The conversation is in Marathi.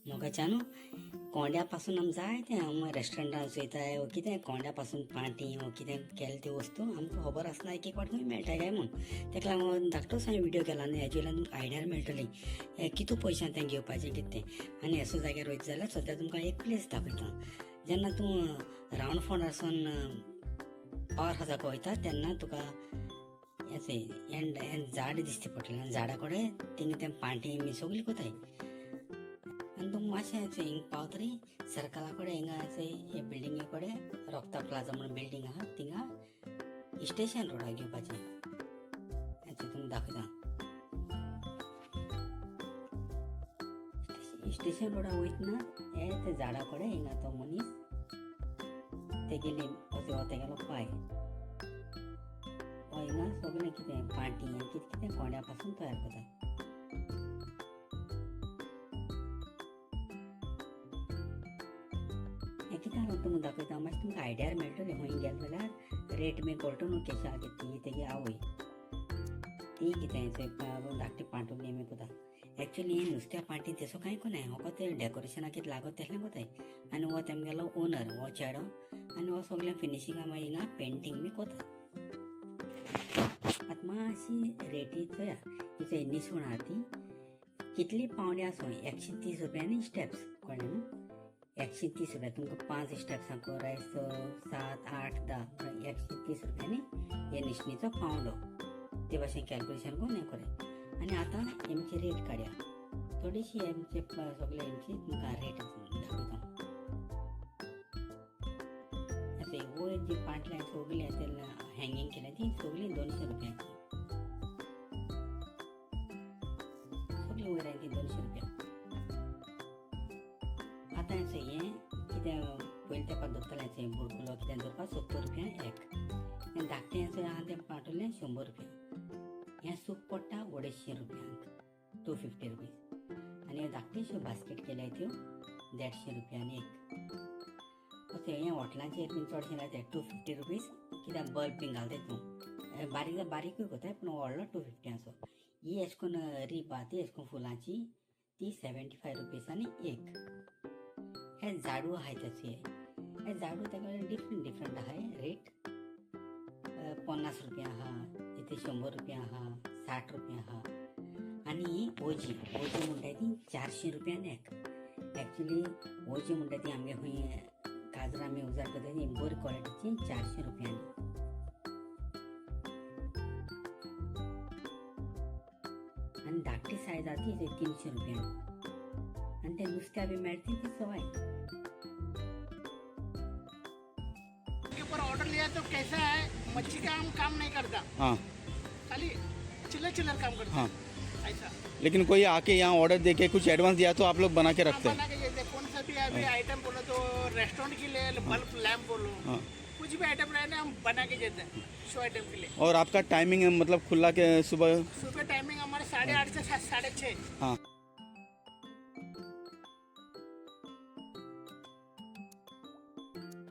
मोगाच्या न्हू कोंड्या पासून आमी जाय तें हांव रेस्टॉरंटांत वयताय वो कितें कोंड्या पासून पाटी वो कितें केल्या त्यो वस्तू आमकां खबर आसना एक एक वाट खंय मेळटाय काय म्हूण तेका लागून धाकटोच हांवें विडियो केला न्ही हेजे वयल्यान तुमकां आयडिया मेळटली हे कितू पयशां तें घेवपाचें कितें तें आनी असो जाग्यार वयता जाल्यार सद्या तुमकां एक प्लेस दाखयता जेन्ना तूं रावंड फोंडारसून पावर हाउसाक वयता तेन्ना तुका हें झाड दिसता पडटलें झाडा कडेन थिंगा तें पाटी बी सगळीं कोताय आनी तुमकां मातशें हिंग पावतरी सर्कला कडेन हिंगा हे बिल्डिंगे कडेन रोक्ता प्लाझा म्हणून बिल्डींग आहा थिंगा स्टेशन रोडाक घेवपाचें तुमकां दाखयता स्टेशन रोडाक वयतना हे ते झाडा कडेन हिंगा तो मनीस तेगेली तेगेलो पांय हिंगा सगळें कितें पाटी कितें कितें कोंड्या पासून तयार करता हें कित्याक लागून तुमकां दाखयता मातशें तुमकां आयडियार मेळटलें खंय गेले जाल्यार रेट बी कळटा न्हू कशें आहा ती तेगे आवय ती कितें थंय धाकटी पांटुली बी कोता एक्चुली नुस्त्या पाटी तेसो कांय कोनाय हो ते डेकोरेशनाक कितें लागत तेसलें कोताय आनी हो तेमगेलो ओनर हो चेडो आनी हो सगळें फिनिशिंगा मागीर हिंगा पेंटींग बी कोता आतां मातशी रेटी चोया ही निसवण आहा ती कितली पावंडी आसूं 130 रुपयांनी स्टेप्स कळ्ळें न्हू 130 रुपया तुमकां 5 स्टेप्सां कोराय 6, 7, 8, 10 130 रुपयांनी हे निशणीचो पावंडो ते भाशेन कॅल्क्युलेशन करून हें कोराय आनी आतां हेंची रेट काडया थोडीशी हेंचे सगळे हेंची तुमकां रेट दाखयता वयर जी पाटल्या सगळी हँगींग केल्या ती सगळी 200 रुपयांची सगळी वयर ती 200 रुपया आतां हें कितें पयलीं तेंपाक धरतालें बुडकुलो कितें धरपाक 70 रुपया एक धाकटें आहा तें पाटोलें 100 रुपया हें सूप पडटा 250 रुपयांक 250 रुपीज आनी धाकटेश्यो बास्केट केल्याय त्यो 150 रुपयांनी एक अशें हें हॉटेलांचेर बीन चडशें लायताय 250 रुपीज कित्याक बल्ब बीन घालताय तूं बारीक बारीकूय कोताय पूण व्हडलो 250 असो ही अशें करून रीप आहा ती अशें करून फुलांची ती 75 रुपीजांनी एक हे झाडू आहाय तशे हे झाडू तेका डिफरंट आहाय रेट 50 रुपया आहा इथे 100 रुपया आहा 60 रुपया आहा आनी ओजी म्हणटाय ती 400 रुपयान एक एक्चुली ओजी म्हणटा ती आमगे खंय काजरां आमी उजार करता ती बरी क्वॉलिटीची 400 रुपयांनी आनी धाकटी सायज आहा ती 300 रुपयांनी आनी ते नुस्त्या बी मेळटा ती सवाय पर ऑर्डर लिया तो कैसा है मच्छी का हम काम नहीं करता हाँ खाली चिल्लर काम करता हाँ ऐसा लेकिन कोई आके यहाँ ऑर्डर देके कुछ एडवांस दिया तो आप लोग बना के रखते बना हैं के जैसे कौन सा भी अभी आइटम बोलो तो रेस्टोरेंट के लिए बल्ब लैम्प बोलो हाँ कुछ भी आइटम रहने हम बना के देते हैं शो आइटम के लिए और आपका टाइमिंग मतलब खुला के सुबह सुबह टाइमिंग हमारे 8:30 से 6:30 हाँ